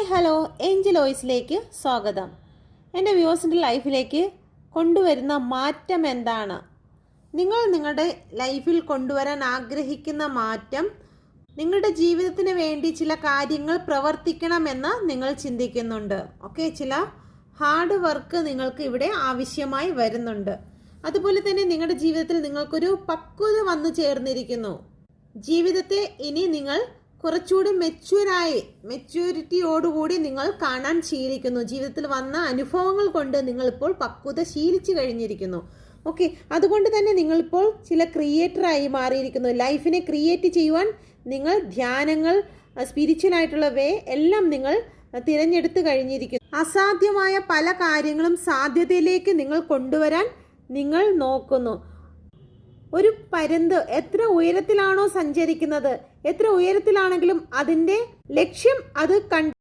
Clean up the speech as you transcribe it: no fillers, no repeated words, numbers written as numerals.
Hi hello Angel വോയിസിലേക്ക് സ്വാഗതം. എൻ്റെ വ്യൂവേഴ്സിൻ്റെ ലൈഫിലേക്ക് കൊണ്ടുവരുന്ന മാറ്റം എന്താണ്? നിങ്ങൾ നിങ്ങളുടെ ലൈഫിൽ കൊണ്ടുവരാൻ ആഗ്രഹിക്കുന്ന മാറ്റം, നിങ്ങളുടെ ജീവിതത്തിന് വേണ്ടി ചില കാര്യങ്ങൾ പ്രവർത്തിക്കണമെന്ന് നിങ്ങൾ ചിന്തിക്കുന്നുണ്ട്. ഓക്കെ, ചില ഹാർഡ് വർക്ക് നിങ്ങൾക്ക് ഇവിടെ ആവശ്യമായി വരുന്നുണ്ട്. അതുപോലെ തന്നെ നിങ്ങളുടെ ജീവിതത്തിൽ നിങ്ങൾക്കൊരു പക്വത വന്നു ചേർന്നിരിക്കുന്നു. ജീവിതത്തെ ഇനി നിങ്ങൾ കുറച്ചുകൂടി മെച്യൂരിറ്റിയോടുകൂടി നിങ്ങൾ കാണാൻ ശീലിക്കുന്നു. ജീവിതത്തിൽ വന്ന അനുഭവങ്ങൾ കൊണ്ട് നിങ്ങളിപ്പോൾ പക്വത ശീലിച്ചു കഴിഞ്ഞിരിക്കുന്നു. ഓക്കെ, അതുകൊണ്ട് തന്നെ നിങ്ങളിപ്പോൾ ചില ക്രിയേറ്ററായി മാറിയിരിക്കുന്നു. ലൈഫിനെ ക്രിയേറ്റ് ചെയ്യുവാൻ നിങ്ങൾ ധ്യാനങ്ങൾ, സ്പിരിച്വൽ ആയിട്ടുള്ള വേ എല്ലാം നിങ്ങൾ തിരഞ്ഞെടുത്ത് കഴിഞ്ഞിരിക്കുന്നു. അസാധ്യമായ പല കാര്യങ്ങളും സാധ്യതയിലേക്ക് നിങ്ങൾ കൊണ്ടുവരാൻ നിങ്ങൾ നോക്കുന്നു. ഒരു പരുന്ത് എത്ര ഉയരത്തിലാണോ സഞ്ചരിക്കുന്നത്, എത്ര ഉയരത്തിലാണെങ്കിലും അതിൻ്റെ ലക്ഷ്യം അത്